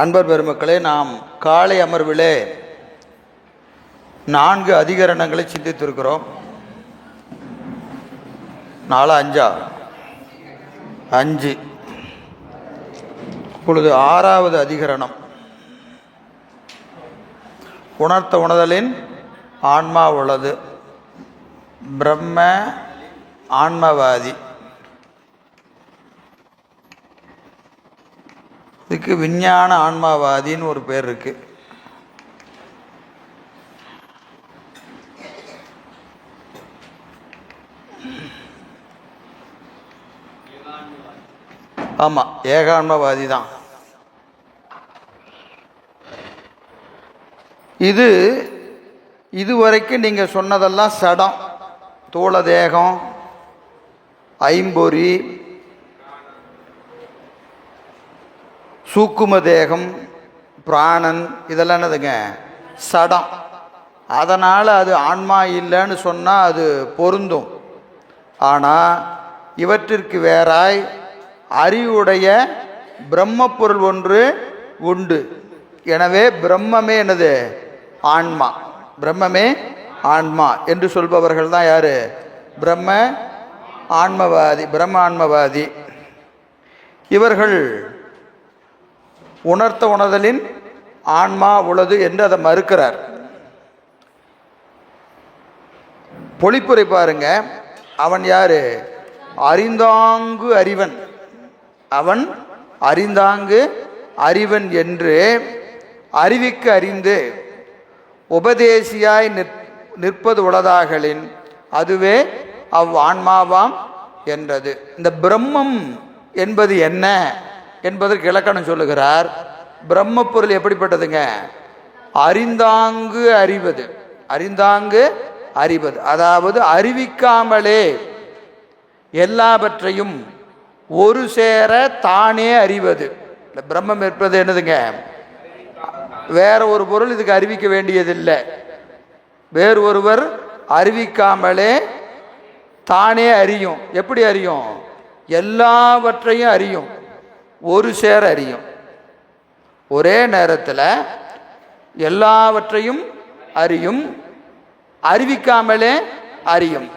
அன்பர் பெருமக்களே, நாம் காலை அமர்விலே 4 அதிகரணங்களை சிந்தித்திருக்கிறோம். 4 5 இப்பொழுது 6வது அதிகரணம், உணர்த்த உணர்தலின் ஆன்மா உள்ளது. பிரம்ம ஆன்மவாதி. இதுக்கு விஞ்ஞான ஆன்மாவாதின்னு ஒரு பேர் இருக்கு. ஆமாம், ஏகான்மவாதி தான். இதுவரைக்கும் நீங்கள் சொன்னதெல்லாம் சடம், தூள தேகம், ஐம்பொறி, சூக்கும தேகம், பிராணன், இதெல்லாம் என்னதுங்க? சடம். அதனால் அது ஆன்மா இல்லைன்னு சொன்னால் அது பொருந்தும். ஆனால் இவற்றிற்கு வேறாய் அறிவுடைய பிரம்மப்பொருள் ஒன்று உண்டு. எனவே பிரம்மமே என்னது? ஆன்மா. பிரம்மமே ஆன்மா என்று சொல்பவர்கள் தான் யாரு? பிரம்ம ஆன்மவாதி. பிரம்ம ஆன்மவாதி இவர்கள் உணர்த்த உணர்தலின் ஆன்மா உள்ளது என்று அதை மறுக்கிறார். பொழிப்புரை பாருங்க. அவன் யாரு? அறிந்தாங்கு அறிவன். அவன் அறிந்தாங்கு அறிவன் என்று அறிவிக்க அறிந்து உபதேசியாய் நிற்பது உளதாகலின் அதுவே ஆன்மாவாம் என்றது. இந்த பிரம்மம் என்பது என்ன என்பதற்கு இலக்கணம் சொல்லுகிறார். பிரம்ம பொருள் எப்படிப்பட்டதுங்க? அறிந்தாங்கு அறிவது. அறிந்தாங்கு அறிவது, அதாவது அறிவிக்காமலே எல்லாவற்றையும் ஒரு சேர தானே அறிவது. இந்த பிரம்மம் இருப்பது என்னதுங்க? வேற ஒரு பொருள் இதுக்கு அறிவிக்க வேண்டியதில்லை. வேறு ஒருவர் அறிவிக்காமலே தானே அறியும். எப்படி அறியும்? எல்லாவற்றையும் அறியும், ஒரு சேர அறியும். ஒரே நேரத்தில் எல்லாவற்றையும் அறியும், அறிவிக்காமலே அறியும்.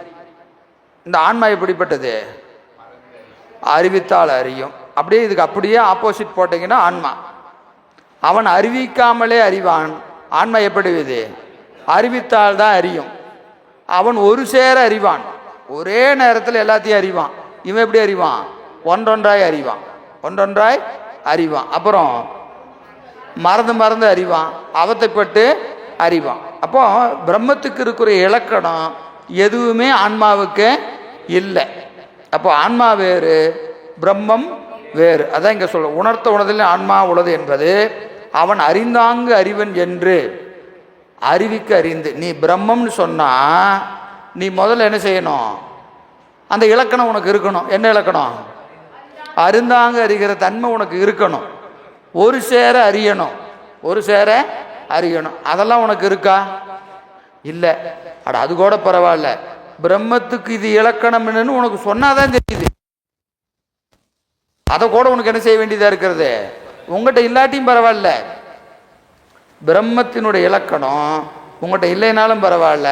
இந்த ஆன்மா எப்படிப்பட்டது? அறிவித்தால் அறியும். அப்படியே இதுக்கு அப்படியே ஆப்போசிட் போட்டீங்கன்னா ஆன்மா. அவன் அறிவிக்காமலே அறிவான். ஆன்மா எப்படி? இது அறிவித்தால் தான் அறியும். அவன் ஒரு சேர அறிவான், ஒரே நேரத்தில் எல்லாத்தையும் அறிவான். இவன் எப்படி அறிவான்? ஒன்றொன்றாய் அறிவான், ஒன்றொன்றாய் அறிவான். அப்புறம் மறந்து அறிவான், அவத்தைப்பட்டு அறிவான். அப்போ பிரம்மத்துக்கு இருக்கிற இலக்கணம் எதுவுமே ஆன்மாவுக்கு இல்லை. அப்போ ஆன்மா வேறு, பிரம்மம் வேறு. அதான் இங்கே சொல்ல உணர்த்த உணர்தலில் ஆன்மா உள்ளது என்பது அவன் அறிந்தாங்கு அறிவன் என்று அறிவிக்க அறிந்து. நீ பிரம்மம்னு சொன்னா நீ முதல்ல என்ன செய்யணும்? அந்த இலக்கணம் உனக்கு இருக்கணும். என்ன இலக்கணம்? அறிந்தாங்க அறிகிற தன்மை உனக்கு இருக்கணும். ஒரு சேர அறியணும், ஒரு சேர அறியணும். அதெல்லாம் உனக்கு இருக்கா? இல்லை. அட அது கூட பரவாயில்ல, பிரம்மத்துக்கு இது இலக்கணம் என்னன்னு உனக்கு சொன்னாதான் தெரியுது. அதை கூட உனக்கு என்ன செய்ய வேண்டியதா இருக்கிறது? உங்கள்கிட்ட இல்லாட்டியும் பரவாயில்ல, பிரம்மத்தினுடைய இலக்கணம் உங்கள்கிட்ட இல்லைனாலும் பரவாயில்ல,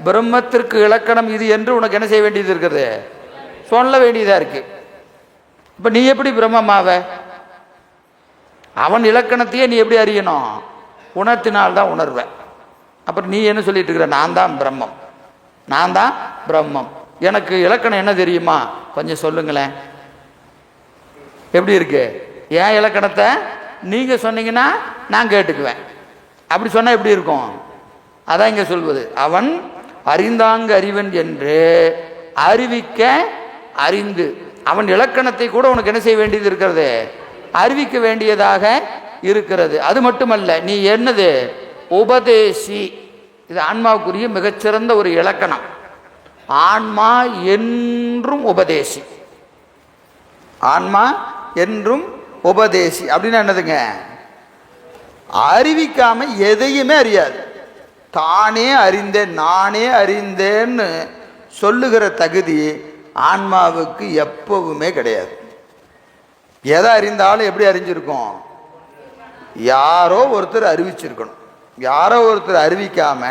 பிரம்மத்திற்கு இலக்கணம் இது என்று உனக்கு என்ன செய்ய வேண்டியது இருக்கிறது? சொல்ல வேண்டியதா இருக்கு. இப்ப நீ எப்படி பிரம்மமாவ? அவன் இலக்கணத்தையே நீ எப்படி அறியணும்? உணர்த்தினால்தான் உணர்வ. அப்புறம் நீ என்ன சொல்லிட்டு இருக்கிற? நான் தான் பிரம்மம், நான் தான் பிரம்மம். எனக்கு இலக்கணம் என்ன தெரியுமா? கொஞ்சம் சொல்லுங்களேன். எப்படி இருக்கு? என் இலக்கணத்தை நீங்க சொன்னீங்கன்னா நான் கேட்டுக்குவேன். அப்படி சொன்னா எப்படி இருக்கும்? அதான் இங்க சொல்வது. அவன் அறிந்தாங்கு அறிவன் என்று அறிவிக்க அறிந்து. அவன் இலக்கணத்தை கூட உனக்கு என்ன செய்ய வேண்டியது இருக்கிறது? அறிவிக்க வேண்டியதாக இருக்கிறது. அது மட்டுமல்ல, நீ என்னது? உபதேசி. இது ஆன்மாவுக்குரிய மிகச்சிறந்த ஒரு இலக்கணம். ஆன்மா என்றும் உபதேசி. ஆன்மா என்றும் உபதேசி அப்படின்னா என்னதுங்க? அறிவிக்காம எதையுமே அறியாது. தானே அறிந்தேன், நானே அறிந்தேன்னு சொல்லுகிற தகுதி ஆன்மாவுக்கு எப்பவுமே கிடையாது. எதை அறிந்தாலும் எப்படி அறிஞ்சிருக்கும்? யாரோ ஒருத்தர் அறிவிச்சிருக்கணும். யாரோ ஒருத்தர் அறிவிக்காம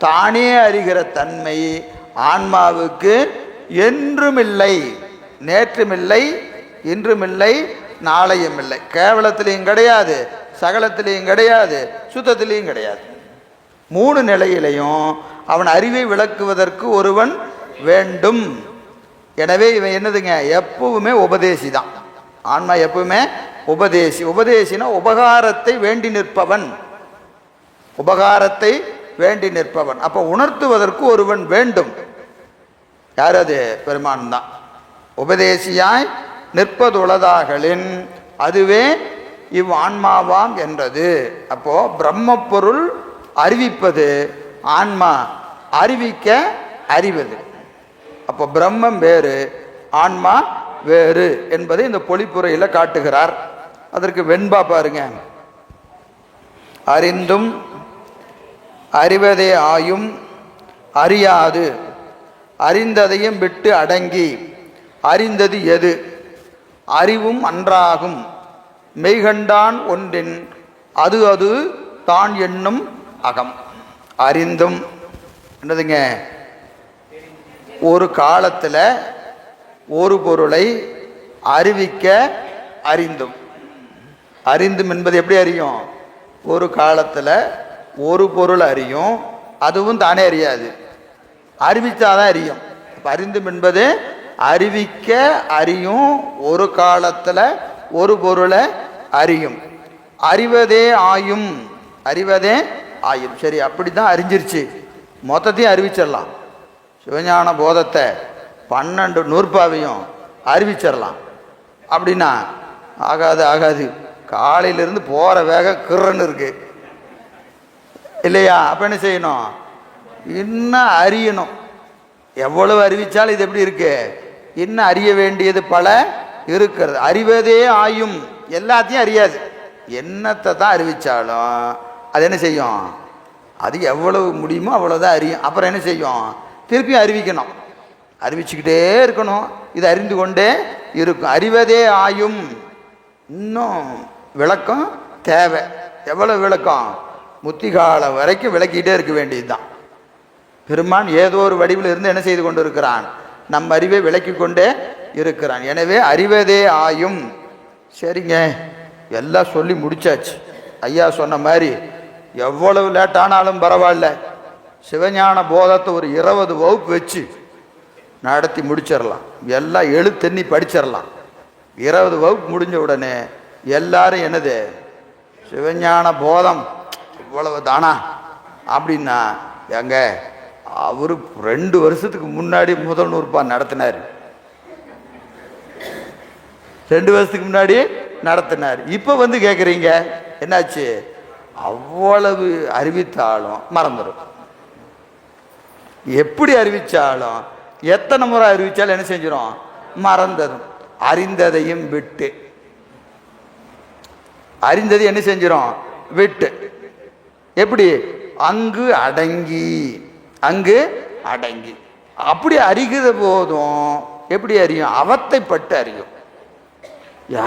தானே அறிகிற தன்மை ஆன்மாவுக்கு என்றும் இல்லை, நேற்றும் இல்லை, இன்றும் இல்லை, நாளையும் இல்லை. கேவலத்திலையும் கிடையாது, சகலத்திலையும் கிடையாது, சுத்தத்திலையும் கிடையாது. மூணு நிலையிலையும் அவன் அறிவை விளக்குவதற்கு ஒருவன் வேண்டும். எனவே இவன் என்னதுங்க, எப்பவுமே உபதேசி தான். ஆன்மா எப்பவுமே உபதேசி. உபதேசினா உபகாரத்தை வேண்டி நிற்பவன், உபகாரத்தை வேண்டி நிற்பவன். அப்போ உணர்த்துவதற்கு ஒருவன் வேண்டும். யார் அது? பெருமான் தான். உபதேசியாய் நிற்பதுளதாகலின் அதுவே இவ் ஆன்மாவாம் என்றது. அப்போ பிரம்ம பொருள் அறிவிப்பது, ஆன்மா அறிவிக்க அறிவது. அப்போ பிரம்மம் வேறு, ஆன்மா வேறு என்பதை இந்த பொழிப்புரையில் காட்டுகிறார். அதற்கு வெண்பா பாருங்க. அறிந்தும் அறிவதே ஆயும் அறியாது அறிந்ததையும் விட்டு அடங்கி அறிந்தது எது? அறிவும் அன்றாகும் மெய்கண்டான் ஒன்றின் அது அது தான் என்னும் அகம். அறிந்தும் என்னதுங்க, ஒரு காலத்தில் ஒரு பொருளை அறிவிக்க அறிந்தும். அறிந்தும் என்பது எப்படி அறியும்? ஒரு காலத்தில் ஒரு பொருள் அறியும், அதுவும் தானே அறியாது, அறிவித்தாதான் அறியும். அறிந்தும் என்பது அறிவிக்க அறியும், ஒரு காலத்தில் ஒரு பொருளை அறியும். அறிவதே ஆயும், அறிவதே ஆயும். சரி, அப்படி தான் அறிஞ்சிருச்சு, மொத்தத்தையும் அறிவிச்சிடலாம். சிவஞான போதத்தை 12 நூற்பாவையும் அறிவிச்சிடலாம் அப்படின்னா ஆகாது, ஆகாது. காலையிலிருந்து போகிற வேகம் கிரன்னு இருக்கு இல்லையா? அப்போ என்ன செய்யணும்? இன்னும் அறியணும். எவ்வளவு அறிவிச்சாலும் இது எப்படி இருக்கு? இன்னும் அறிய வேண்டியது பல இருக்கிறது. அறிவதே ஆயும், எல்லாத்தையும் அறியாது. என்னத்தை தான் அறிவிச்சாலும் அது என்ன செய்யும்? அது எவ்வளவு முடியுமோ அவ்வளோதான் அறியும். அப்புறம் என்ன செய்யும்? திருப்பியும் அறிவிக்கணும், அறிவிச்சுக்கிட்டே இருக்கணும். இது அறிந்து கொண்டே இருக்கும். அறிவதே ஆயும். இன்னும் விளக்கம் தேவை. எவ்வளவு விளக்கம்? முத்திகாலம் வரைக்கும் விளக்கிட்டே இருக்க வேண்டியதுதான். பெருமான் ஏதோ ஒரு வடிவில் இருந்து என்ன செய்து கொண்டு இருக்கிறான்? நம் அறிவை விளக்கி கொண்டே இருக்கிறான். எனவே அறிவதே ஆயும். சரிங்க, எல்லாம் சொல்லி முடிச்சாச்சு. ஐயா சொன்ன மாதிரி எவ்வளவு லேட்டானாலும் பரவாயில்ல, சிவஞான போதத்தை ஒரு 20 வகுப்பு வச்சு நடத்தி முடிச்சிடலாம். எல்லாம் எழுத்தெண்ணி படிச்சிடலாம். 20 வகுப்பு முடிஞ்ச உடனே எல்லாரும் என்னது, சிவஞான போதம் இவ்வளவு தானா அப்படின்னா, எங்க அவரு 2 வருஷத்துக்கு முன்னாடி முதல் நூற்பா நடத்தினார். 2 வருஷத்துக்கு முன்னாடி நடத்தினார். இப்போ வந்து கேட்குறீங்க என்னாச்சு? அவ்வளவு அறிவித்தாலும் மறந்துடும். எப்படி அறிவிச்சாலும், எத்தனை முறை அறிவிச்சாலும் என்ன செஞ்சிடும்? மறந்ததும். அறிந்ததையும் விட்டு, அறிந்தது என்ன செஞ்சிடும்? விட்டு. எப்படி? அங்கு அடங்கி, அங்கு அடங்கி. அப்படி அறிகிற போதும் எப்படி அறியும்? அவத்தைப்பட்டு அறியும்.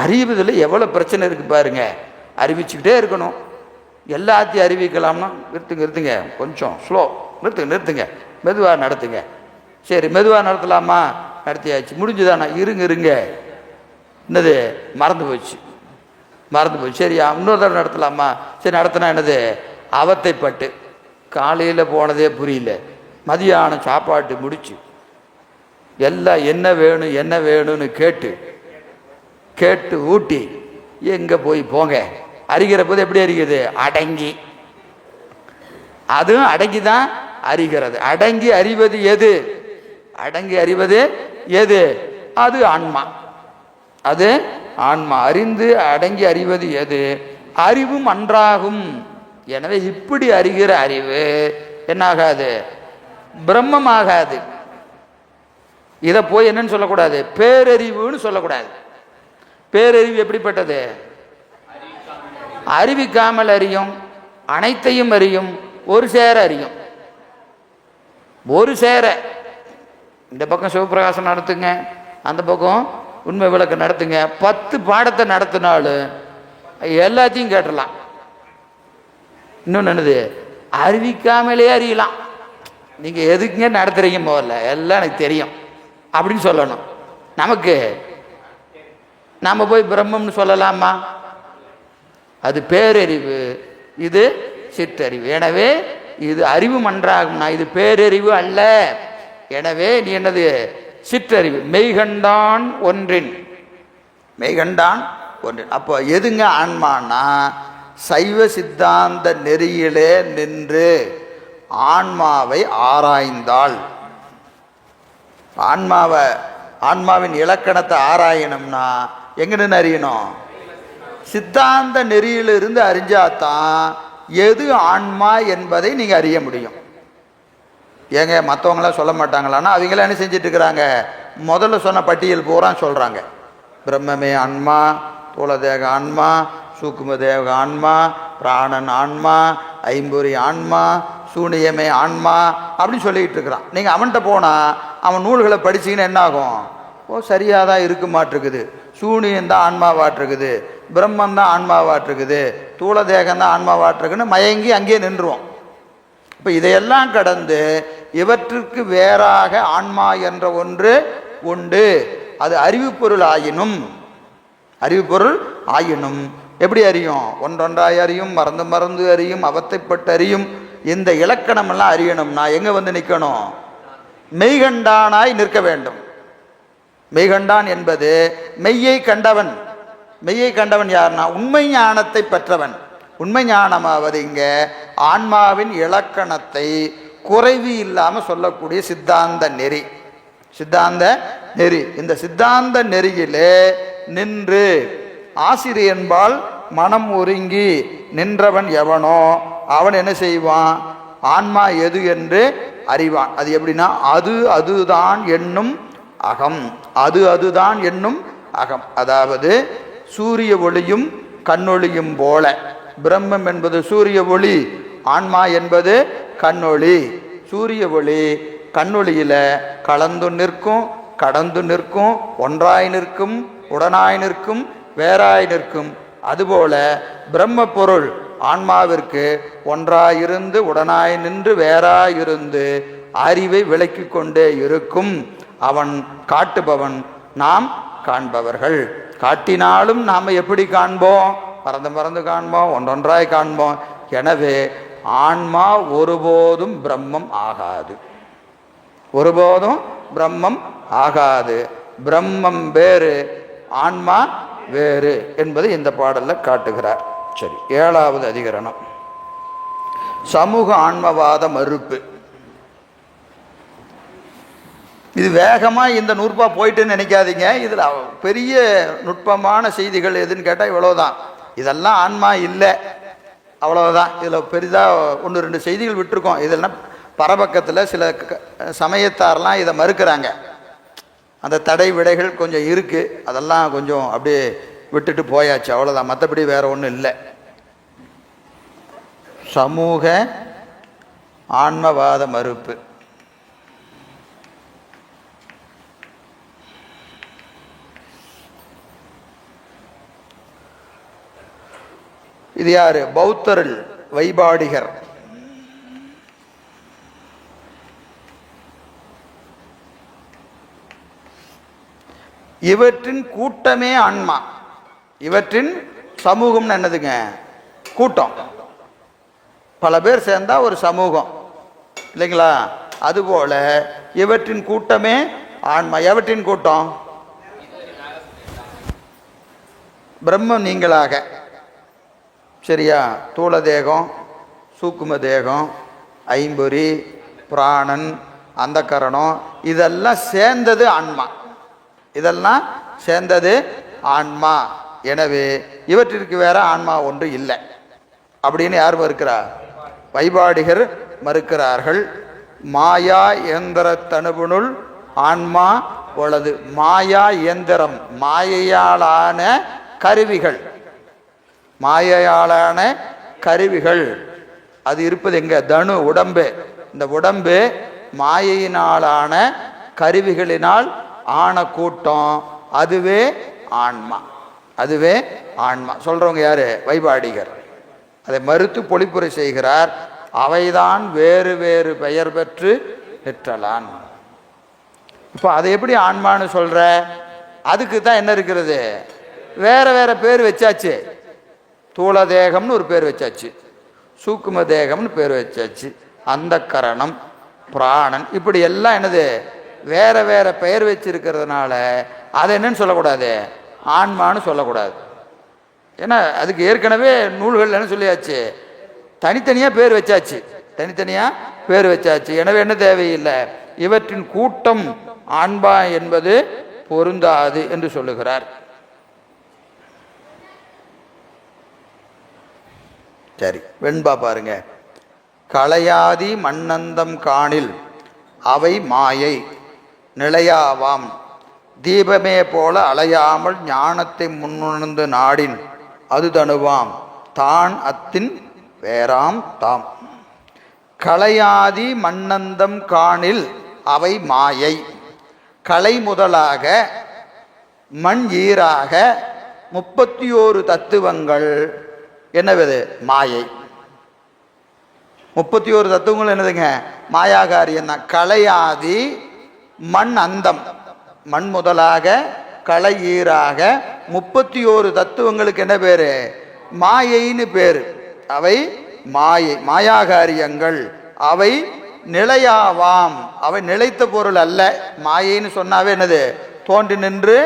அறிவதில் எவ்வளோ பிரச்சனை இருக்கு பாருங்க. அறிவிச்சுக்கிட்டே இருக்கணும். எல்லாத்தையும் அறிவிக்கலாம்னா நிறுத்துங்க, கொஞ்சம் ஸ்லோ, நிறுத்துங்க, மெதுவாக நடத்துங்க. சரி, மெதுவாக நடத்தலாமா? நடத்தியாச்சு, முடிஞ்சுதானா? இருங்க, என்னது மறந்து போச்சு. சரி, இன்னொரு தடவை நடத்தலாமா? சரி, நடத்தினா என்னது? அவத்தைப்பட்டு. காலையில் போனதே புரியல, மதியானம் சாப்பாட்டு முடிச்சு எல்லாம் என்ன வேணும்னு கேட்டு ஊட்டி எங்கே போய் போங்க. அறிகிற போது எப்படி அறிகிறது? அடங்கி. அதுவும் அடங்கி தான் அறிகிறது. அடங்கி அறிவது எது? அடங்கி அறிவது எது? அது ஆன்மா. அது ஆன்மா. அறிந்து அடங்கி அறிவது எது? அறிவும் அன்றாகும். எனவே இப்படி அறிகிற அறிவு என்னாகாது? பிரம்மமாகாது. இதை போய் என்னன்னு சொல்லக்கூடாது? பேரறிவுன்னு சொல்லக்கூடாது. பேரறிவு எப்படிப்பட்டது? அறிவிக்காமல் அறியும், அனைத்தையும் அறியும், ஒரு சேர அறியும். ஒரு சேர இந்த பக்கம் சிவபிரகாசம் நடத்துங்க, அந்த பக்கம் உண்மை விளக்கம் நடத்துங்க. 10 பாடத்தை நடத்தினாலும் எல்லாத்தையும் கேட்டுடலாம். இன்னொன்று என்னது, அறிவிக்காமலே அறியலாம். நீங்கள் எதுக்குங்க நடத்துறீங்க முதல்ல, எல்லாம் எனக்கு தெரியும் அப்படின்னு சொல்லணும். நமக்கு நாம் போய் பிரம்மம்னு சொல்லலாமா? அது பேரறிவு, இது சிற்றறிவு. எனவே இது அறிவு மன்றாகும்னா இது பேரறிவு அல்ல. எனவே நீ என்னது, சிற்றறிவு. மெய்கண்டான் ஒன்றின், மெய்கண்டான் ஒன்றின். அப்போ எதுங்க ஆன்மானா, சைவ சித்தாந்த நெறியிலே நின்று ஆன்மாவை ஆராய்ந்தால், ஆன்மாவின் இலக்கணத்தை ஆராயணும்னா எங்க நின்று அறியணும்? சித்தாந்த நெறியிலிருந்து அறிஞ்சாதான் எது ஆன்மா என்பதை நீங்க அறிய முடியும். ஏங்க மற்றவங்களாம் சொல்ல மாட்டாங்களான்னா, அவங்களாம் என்ன செஞ்சிட்டு இருக்கிறாங்க, முதல்ல சொன்ன பட்டியல் பூரா சொல்றாங்க. பிரம்மமே ஆன்மா, தூளதேக ஆன்மா, சூக்கும தேக ஆன்மா, பிராணன் ஆன்மா, ஐம்பொறி ஆன்மா, சூனியமே ஆன்மா அப்படின்னு சொல்லிக்கிட்டு இருக்கிறான். நீங்கள் அவன்கிட்ட போனால் அவன் நூல்களை படிச்சிங்கன்னா என்ன ஆகும்? ஓ சரியாக தான் இருக்க மாட்டிருக்குது, சூனியந்தான் ஆன்மாவாட்டிருக்குது, பிரம்மந்தான் ஆன்மாவாட்டிருக்குது, தூளதேகந்தான் ஆன்மாவாட்டிருக்குன்னு மயங்கி அங்கேயே நின்றுவோம். இப்போ இதையெல்லாம் கடந்து இவற்றுக்கு வேறாக ஆன்மா என்ற ஒன்று உண்டு. அது அறிவு பொருள் ஆயினும், அறிவு பொருள் ஆயினும் எப்படி அறியும்? ஒன்றொன்றாய் அறியும், மறந்து மறந்து அறியும், அவத்தைப்பட்டு அறியும். இந்த இலக்கணமெல்லாம் அறியணும்னா எங்க வந்து நிற்கணும்? மெய்கண்டானாய் நிற்க வேண்டும். மெய்கண்டான் என்பது மெய்யை கண்டவன். மெய்யை கண்டவன் யாருன்னா உண்மை ஞானத்தை பெற்றவன். உண்மை ஞானமாவது இங்க ஆன்மாவின் இலக்கணத்தை குறைவு இல்லாமல் சொல்லக்கூடிய சித்தாந்த நெறி. சித்தாந்த நெறி. இந்த சித்தாந்த நெறியிலே நின்று ஆசிரியன்பால் மனம் ஒருங்கி நின்றவன் எவனோ அவன் என்ன செய்வான்? ஆன்மா எது என்று அறிவான். அது எப்படின்னா, அது அதுதான் என்னும் அகம். அது அதுதான் என்னும் அகம். அதாவது சூரிய ஒளியும் கண்ணொளியும் போல, பிரம்மம் என்பது சூரிய ஒளி, ஆன்மா என்பது கண்ணொளி. சூரிய ஒளி கண்ணொளியில கலந்து நிற்கும், கடந்து நிற்கும், ஒன்றாய் நிற்கும், உடனாய் நிற்கும், வேறாய் நிற்கும். அதுபோல பிரம்ம பொருள் ஆன்மாவிற்கு ஒன்றாயிருந்து உடனாய் நின்று வேறாயிருந்து அறிவை விளக்கி கொண்டே இருக்கும். அவன் காட்டுபவன், நாம் காண்பவர்கள். காட்டினாலும் நாம் எப்படி காண்போம்? மறந்து மறந்து காண்போம், ஒன்றொன்றாய் காண்போம். எனவே ஆன்மா ஒருபோதும் பிரம்மம் ஆகாது, ஒருபோதும் பிரம்மம் ஆகாது. பிரம்மம் வேறு, ஆன்மா வேறு என்பது இந்த பாடல்ல காட்டுகிறார். சரி, 7வது அதிகரணம் சமூக ஆன்மவாத மறுப்பு. இது வேகமா இந்த நூற்பா போயிட்டுன்னு நினைக்காதீங்க. இதுல பெரிய நுட்பமான செய்திகள் எதுன்னு கேட்டா இவ்வளவுதான். இதெல்லாம் ஆன்மா இல்லை, அவ்வளவுதான். இதுல பெரிதா 1-2 செய்திகள் விட்டுருக்கோம். இதெல்லாம் பரபக்கத்தில் சில சமயத்தாரெல்லாம் இதை மறுக்கிறாங்க. அந்த தடை விடைகள் கொஞ்சம் இருக்குது, அதெல்லாம் கொஞ்சம் அப்படியே விட்டுட்டு போயாச்சு, அவ்வளோதான். மற்றபடி வேற ஒன்றும் இல்லை. சமூக ஆன்மவாத மறுப்பு. இது யாரு? பௌத்தரில் வைபாடிகர். இவற்றின் கூட்டமே ஆன்மா. இவற்றின் சமூகம் என்னதுங்க? கூட்டம். பல பேர் சேர்ந்தா ஒரு சமூகம் இல்லைங்களா? அதுபோல இவற்றின் கூட்டமே ஆன்மா. எவற்றின் கூட்டம்? பிரம்மம் நீங்களாக. சரியா? தூள தேகம், சூக்கும தேகம், ஐம்பொறி, பிராணன், அந்த கரணம், இதெல்லாம் சேர்ந்தது ஆன்மா. இதெல்லாம் சேர்ந்தது ஆன்மா. எனவே இவற்றிற்கு வேற ஆன்மா ஒன்று இல்லை அப்படின்னு யார் மறுக்கிறார்? வைபாடிகர் மறுக்கிறார்கள். மாயா இயந்திர தனுபுனுள் ஆன்மா உள்ளது. மாயா இயந்திரம், மாயையாலான கருவிகள், மாயையாலான கருவிகள். அது இருப்பது எங்க? தனு, உடம்பு. இந்த உடம்பு மாயையினாலான கருவிகளினால் ஆன கூட்டம், அதுவே ஆன்மா. அதுவே ஆன்மா. சொல்றவங்க யாரு? வைபாடிகர். அதை மறுத்து பொழிப்புரை செய்கிறார். அவைதான் வேறு வேறு பெயர் பெற்று நிற்றலான். இப்போ அதை எப்படி ஆன்மான்னு சொல்ற? அதுக்கு தான் என்ன இருக்கிறது? வேற வேற பேர் வச்சாச்சு. தூள தேகம்னு ஒரு பேர் வச்சாச்சு, சூக்கும தேகம்னு பேர் வச்சாச்சு, அந்த கரணம், பிராணன், இப்படி எல்லாம் என்னது வேற வேற பெயர் வச்சிருக்கிறதுனால அதை என்னன்னு சொல்லக்கூடாது? ஆன்மான்னு சொல்லக்கூடாது. ஏன்னா அதுக்கு ஏற்கனவே நூல்கள் என்ன சொல்லியாச்சு? தனித்தனியாக பேர் வச்சாச்சு, தனித்தனியாக பேர் வச்சாச்சு. எனவே என்ன தேவையில்லை, இவற்றின் கூட்டம் ஆன்மா என்பது பொருந்தாது என்று சொல்லுகிறார். சரி, வெண்பா பாருங்க. களையாதி மண்ணந்தம் காணில் அவை மாயை நிலையாவாம், தீபமே போல அலையாமல் ஞானத்தை முன்னுணர்ந்து நாடின் அது தணுவாம், தான் அத்தின் வேறாம் தாம். களையாதி மண்ணந்தம் காணில் அவை மாயை. களை முதலாக மண் ஈராக 31 தத்துவங்கள் என்னவது? மாயை. 31 தத்துவங்கள் என்னதுங்க? மாயாகாரியம் தான். களையாதி மண் அந்தம், மண் முதலாக களை ஈராக 31 தத்துவங்களுக்கு என்ன பேரு? மாயைன்னு பேரு. அவை மாயை, மாயாகாரியங்கள். அவை நிலையாவாம், அவை நிலைத்த பொருள் அல்ல. மாயைன்னு சொன்னாவே என்னது? தோன்றி நின்று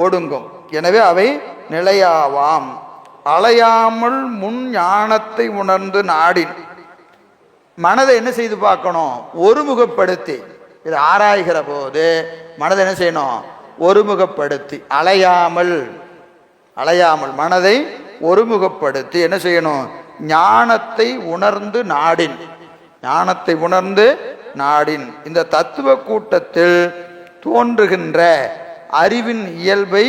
ஒடுங்கும். எனவே அவை நிலையாவாம். அலையாமல் முன் ஞானத்தை உணர்ந்து நாடின், மனதை என்ன செய்து பார்க்கணும்? ஒருமுகப்படுத்தி. இது ஆராய்கிற போது மனதை என்ன செய்யணும்? ஒருமுகப்படுத்தி. அலையாமல், அலையாமல் மனதை ஒருமுகப்படுத்தி என்ன செய்யணும்? ஞானத்தை உணர்ந்து நாடின், ஞானத்தை உணர்ந்து நாடின். இந்த தத்துவ கூட்டத்தில் தோன்றுகின்ற அறிவின் இயல்பை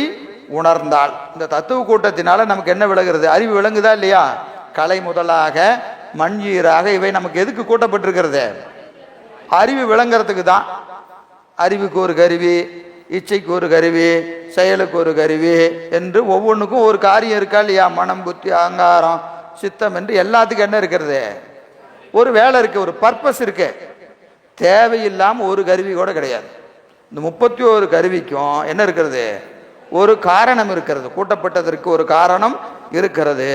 உணர்ந்தால், இந்த தத்துவ கூட்டத்தினால நமக்கு என்ன விளங்குறது? அறிவு விளங்குதா இல்லையா? கலை முதலாக மண்ஈராக இவை நமக்கு எதுக்கு கூட்டப்பட்டிருக்கிறது? அறிவு விளங்குறதுக்கு தான். அறிவுக்கு ஒரு கருவி, இச்சைக்கு ஒரு கருவி, செயலுக்கு ஒரு கருவி என்று ஒவ்வொன்றுக்கும் ஒரு காரியம் இருக்கா இல்லையா? மனம், புத்தி, அகங்காரம், சித்தம் என்று எல்லாத்துக்கும் என்ன இருக்கிறது? ஒரு வேலை இருக்கு, ஒரு பர்பஸ் இருக்கு. தேவையில்லாமல் ஒரு கருவி கூட கிடையாது. இந்த 31 கருவிக்கும் என்ன இருக்கிறது? ஒரு காரணம் இருக்கிறது. கூட்டப்பட்டதற்கு ஒரு காரணம் இருக்கிறது.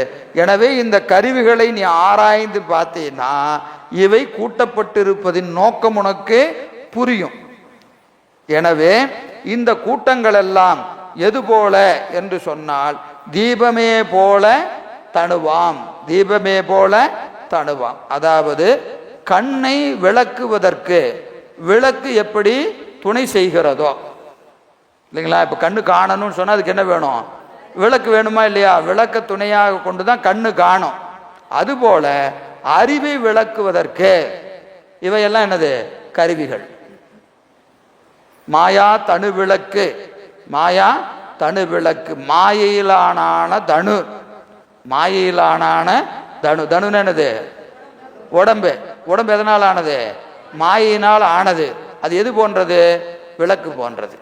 எனவே இந்த கருவிகளை நீ ஆராய்ந்து பார்த்தீங்கன்னா இவை கூட்டப்பட்டிருப்பதின் நோக்கம் உனக்கு புரியும். எனவே இந்த கூட்டங்கள் எல்லாம் எது போல என்று சொன்னால், தீபமே போல தணுவாம், தீபமே போல தணுவாம். அதாவது கண்ணை விளக்குவதற்கு விளக்கு எப்படி துணை செய்கிறதோ இல்லைங்களா? இப்போ கண்ணு காணணும்னு சொன்னால் அதுக்கு என்ன வேணும்? விளக்கு வேணுமா இல்லையா? விளக்க துணையாக கொண்டு தான் கண்ணு காணும். அதுபோல அறிவை விளக்குவதற்கு இவையெல்லாம் என்னது? கருவிகள். மாயா தனு விளக்கு, மாயா தனு விளக்கு, மாயையிலான தனு, மாயையிலான தனு. தனுன்னு என்னது? உடம்பு. உடம்பு எதனால் ஆனது? மாயினால் ஆனது. அது எது போன்றது? விளக்கு போன்றது.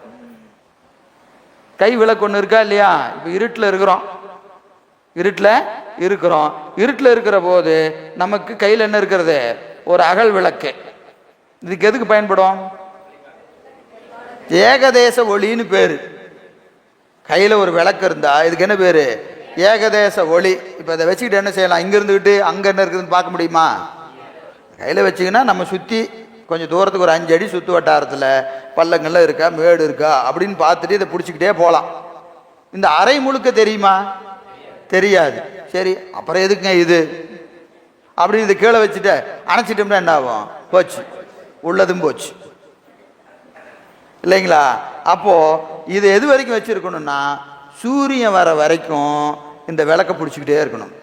கை விளக்கு ஒன்று இருக்கா இல்லையா? இப்போ இருட்டில் இருக்கிறோம், இருட்டில் இருக்கிறோம். இருட்டில் இருக்கிற போது நமக்கு கையில் என்ன இருக்கிறது? ஒரு அகல் விளக்கு. இதுக்கு எதுக்கு பயன்படும்? ஏகதேச ஒளின்னு பேரு. கையில் ஒரு விளக்கு இருந்தா இதுக்கு என்ன பேரு? ஏகதேச ஒளி. இப்போ இதை வச்சுக்கிட்டு என்ன செய்யலாம்? இங்க இருந்துக்கிட்டு அங்கே என்ன இருக்குதுன்னு பார்க்க முடியுமா? கையில் வச்சிங்கன்னா நம்ம சுற்றி கொஞ்சம் தூரத்துக்கு ஒரு 5 அடி சுற்று வட்டாரத்தில் பள்ளங்கள்லாம் இருக்கா, மேடு இருக்கா அப்படின்னு பார்த்துட்டு இதை பிடிச்சிக்கிட்டே போகலாம். இந்த அறை முழுக்க தெரியுமா? தெரியாது. சரி, அப்புறம் எதுக்குங்க இது அப்படின்னு இதை கீழே வச்சுட்டு அணைச்சிட்டோம்னா என்ன ஆகும்? போச்சு, உள்ளதும் போச்சு இல்லைங்களா? அப்போ இது எது வரைக்கும் வச்சிருக்கணும்னா, சூரியன் வர வரைக்கும் இந்த விளக்க பிடிச்சிக்கிட்டே இருக்கணும்.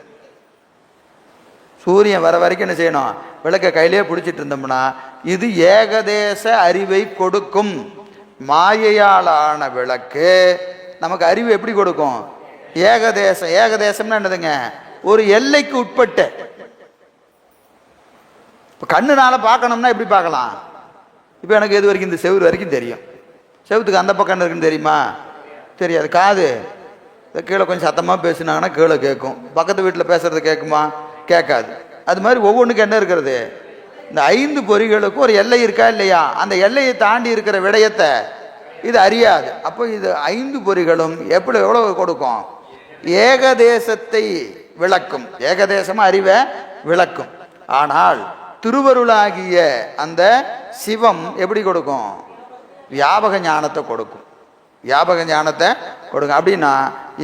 சூரியன் வர வரைக்கும் என்ன செய்யணும்? விளக்க கையிலே பிடிச்சிட்டு இருந்தோம்னா இது ஏகதேச அறிவை கொடுக்கும். மாயையாலான விளக்கு நமக்கு அறிவு எப்படி கொடுக்கும்? ஏகதேசம். ஏகதேசம்னா என்னதுங்க? ஒரு எல்லைக்கு உட்பட்ட. இப்போ கண்ணுனால பார்க்கணும்னா எப்படி பார்க்கலாம்? இப்போ எனக்கு எது வரைக்கும்? இந்த செவுறு வரைக்கும் தெரியும். செவுத்துக்கு அந்த பக்கம் என்ன இருக்குன்னு தெரியுமா? தெரியாது. காது கீழே கொஞ்சம் சத்தமாக பேசினாங்கன்னா கீழே கேட்கும். பக்கத்து வீட்டில் பேசுறது கேட்குமா? கேட்காது. அது மாதிரி ஒவ்வொன்றுக்கு என்ன இருக்கிறது, இந்த 5 பொறிகளுக்கும் ஒரு எல்லை இருக்கா இல்லையா, அந்த எல்லையை தாண்டி இருக்கிற விடயத்தை இது அறியாது. அப்போ இது 5 பொறிகளும் எவ்வளவு கொடுக்கும், ஏகதேசத்தை விளக்கும், ஏகதேசமாக அறிவை விளக்கும். ஆனால் திருவருளாகிய அந்த சிவம் எப்படி கொடுக்கும், வியாபக ஞானத்தை கொடுக்கும், வியாபக ஞானத்தை கொடுக்கும். அப்படின்னா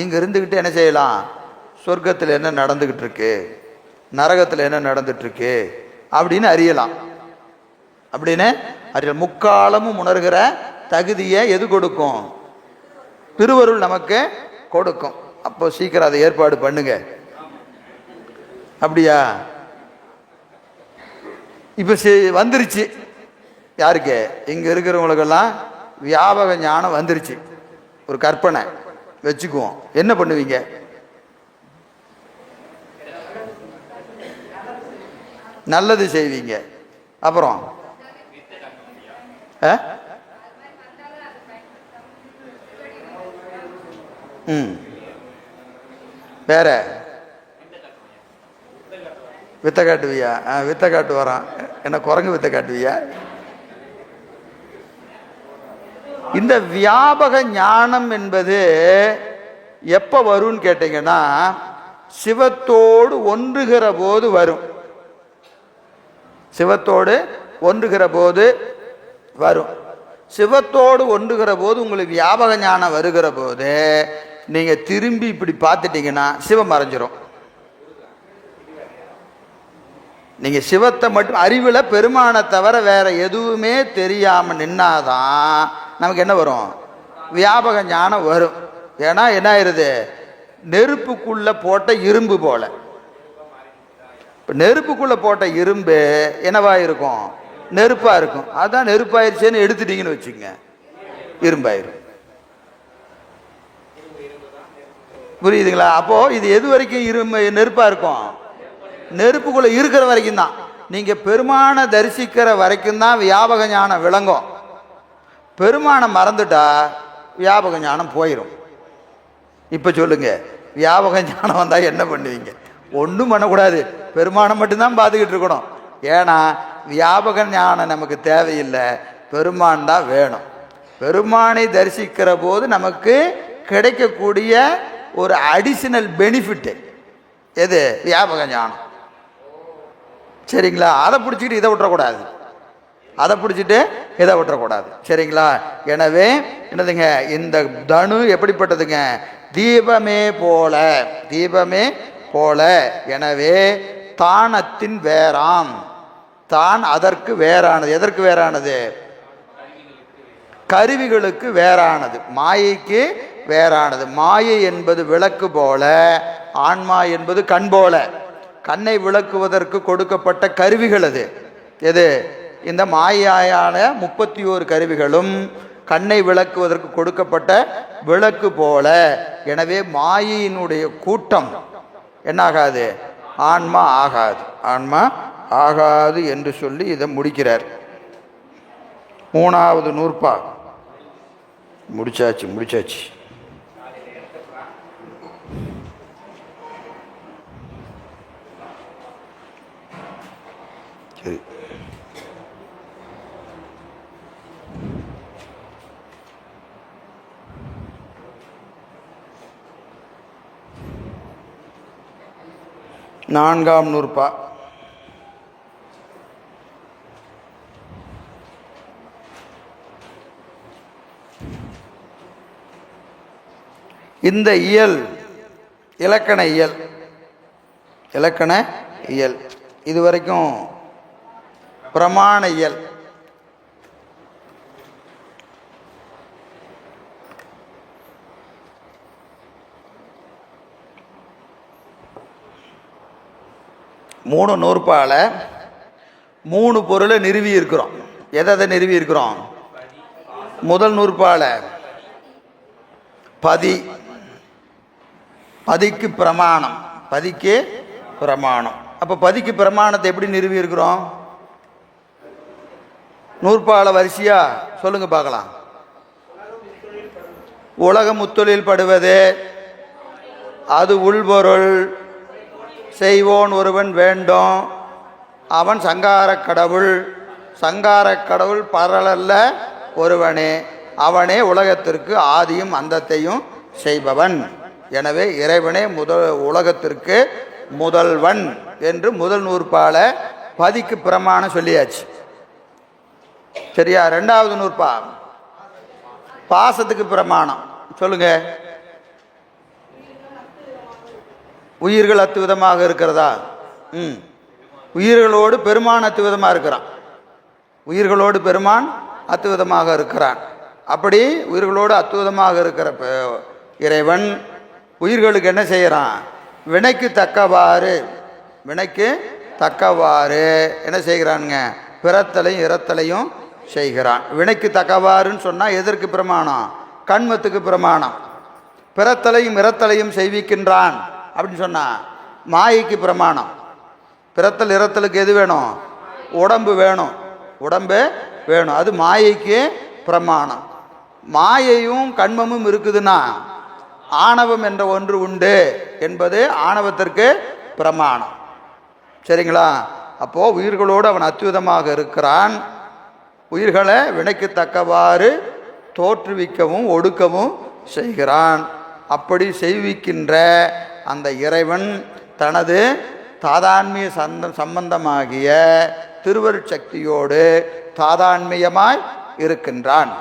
இங்கே இருந்துக்கிட்டு என்ன செய்யலாம், சொர்க்கத்தில் என்ன நடந்துக்கிட்டு இருக்கு, நரகத்தில் என்ன நடந்துட்டு இருக்கு அப்படின்னு அறியலாம், அப்படின்னு அறியலாம். முக்காலமும் உணர்கிற தகுதியை எது கொடுக்கும், திருவருள் நமக்கு கொடுக்கும். அப்போ சீக்கிரம் அதை ஏற்பாடு பண்ணுங்க. அப்படியா, இப்போ வந்துருச்சு யாருக்கு, இங்கே இருக்கிறவங்களுக்கெல்லாம் வியாபக ஞானம் வந்துருச்சு. ஒரு கற்பனை வச்சுக்குவோம், என்ன பண்ணுவீங்க, நல்லது செய்வீங்க, அப்புறம் வேற வித்தை காட்டுவியா, வித்தை காட்டு வரான் என்ன, குரங்கு வித்தை காட்டுவியா. இந்த வியாபக ஞானம் என்பது எப்போ வரும்னு கேட்டீங்கன்னா, சிவத்தோடு ஒன்றுகிற போது வரும், சிவத்தோடு ஒன்றுகிற போது வரும். சிவத்தோடு ஒன்றுகிற போது உங்களுக்கு வியாபக ஞானம் வருகிற போது நீங்கள் திரும்பி இப்படி பார்த்துட்டீங்கன்னா சிவம் மறைஞ்சிரும். நீங்கள் சிவத்தை மட்டும் அறிவில் பெருமானை தவிர வேற எதுவுமே தெரியாமல் நின்னாதான் நமக்கு என்ன வரும், வியாபக ஞானம் வரும். ஏன்னா என்ன ஆயிருது, நெருப்புக்குள்ளே போட்ட இரும்பு போல. இப்போ நெருப்புக்குள்ளே போட்ட இரும்பு என்னவா இருக்கும், நெருப்பாக இருக்கும். அதான் நெருப்பாயிருச்சேன்னு எடுத்துட்டீங்கன்னு வச்சுக்கோங்க, இரும்பாயிரும். புரியுதுங்களா. அப்போது இது எது வரைக்கும் நெருப்பாக இருக்கும், நெருப்புக்குள்ளே இருக்கிற வரைக்கும் தான். நீங்கள் பெருமானை தரிசிக்கிற வரைக்கும் தான் வியாபக ஞானம் விளங்கும். பெருமானை மறந்துட்டா வியாபக ஞானம் போயிடும். இப்போ சொல்லுங்க, வியாபக ஞானம் வந்தால் என்ன பண்ணுவீங்க, ஒன்றும் பண்ணக்கூடாது, பெருமானை மட்டும்தான் பார்த்துக்கிட்டு இருக்கணும். ஏன்னா வியாபக ஞானம் நமக்கு தேவையில்லை, பெருமான் தான் வேணும். பெருமானை தரிசிக்கிற போது நமக்கு கிடைக்கக்கூடிய ஒரு அடிஷனல் பெனிஃபிட்டு எது, வியாபக ஞானம். சரிங்களா, அதை பிடிச்சிக்கிட்டு இதை விட்டுறக்கூடாது, அதை பிடிச்சிட்டு இதை விட்டுறக்கூடாது. சரிங்களா. எனவே என்னதுங்க, இந்த தனு எப்படிப்பட்டதுங்க, தீபமே போல, தீபமே போல. எனவே தானத்தின் வேறாம், தான் அதற்கு வேறானது. எதற்கு வேறானது, கருவிகளுக்கு வேறானது, மாயைக்கு வேறானது. மாயை என்பது விளக்கு போல, ஆன்மா என்பது கண் போல. கண்ணை விளக்குவதற்கு கொடுக்கப்பட்ட கருவிகள் அது எது, இந்த மாயான 31 கருவிகளும் கண்ணை விளக்குவதற்கு கொடுக்கப்பட்ட விளக்கு போல. எனவே மாயையினுடைய கூட்டம் என்னாகாது, ஆன்மா ஆகாது, ஆன்மா ஆகாது என்று சொல்லி இதை முடிக்கிறார். 3வது நூற்பா முடிச்சாச்சு, முடிச்சாச்சு. சரி, நான்காம் நூற்பா. இந்த இயல் இலக்கண இயல், இலக்கண இயல் இதுவரைக்கும் பிரமாண இயல். மூணு நூற்பால 3 பொருளை நிறுவி இருக்கிறோம். எதை நிறுவி இருக்கிறோம், முதல் நூற்பால பதி, பதிக்கு பிரமாணம், பதிக்கு பிரமாணம். அப்போ பதிக்கு பிரமாணத்தை எப்படி நிறுவி இருக்கிறோம், நூற்பால வரிசையா சொல்லுங்க பார்க்கலாம். உலக முத்தொழில் படுவது, அது உள்பொருள், செய்வோன் ஒருவன் வேண்டும். அவன் சங்காரக் கடவுள். சங்காரக் கடவுள் பரலல்ல ஒருவனே. அவனே உலகத்திற்கு ஆதியும் அந்தத்தையும் செய்பவன். எனவே இறைவனே உலகத்திற்கு முதல்வன் என்று முதல் நூற்பால பதிக்கு பிரமாணம் சொல்லியாச்சு. சரியா? ரெண்டாவது நூற்பா பாசத்துக்கு பிரமாணம் சொல்லுங்க. உயிர்கள் அத்துவிதமாக இருக்கிறதா? உயிர்களோடு பெருமான் அத்துவிதமாக இருக்கிறான். உயிர்களோடு பெருமான் அத்துவிதமாக இருக்கிறான். அப்படி உயிர்களோடு அத்துவிதமாக இருக்கிற இறைவன் உயிர்களுக்கு என்ன செய்கிறான்? வினைக்கு தக்கவாறு என்ன செய்கிறானுங்க? பிறத்தலையும் இறத்தலையும் செய்கிறான். வினைக்கு தக்கவாறுன்னு சொன்னால் எதற்கு பிரமாணம்? கண்மத்துக்கு பிரமாணம். பிறத்தலையும் இறத்தலையும் செய்விக்கின்றான் அப்படின்னு சொன்னால் மாயைக்கு பிரமாணம். பிறத்தல் இறத்தலுக்கு எது வேணும்? உடம்பு வேணும். அது மாயைக்கு பிரமாணம். மாயையும் கண்மமும் இருக்குதுன்னா ஆணவம் என்ற ஒன்று உண்டு என்பது ஆணவத்திற்கு பிரமாணம். சரிங்களா? அப்போ உயிர்களோடு அவன் அத்விதமாக இருக்கிறான். உயிர்களை வினைக்கு தக்கவாறு தோற்றுவிக்கவும் ஒடுக்கவும் செய்கிறான். அப்படி செய்விக்கின்ற அந்த இறைவன் தனது தாதான்மிய சம்பந்தமாகிய திருவருட்சக்தியோடு தாதான்மியமாய் இருக்கின்றான்.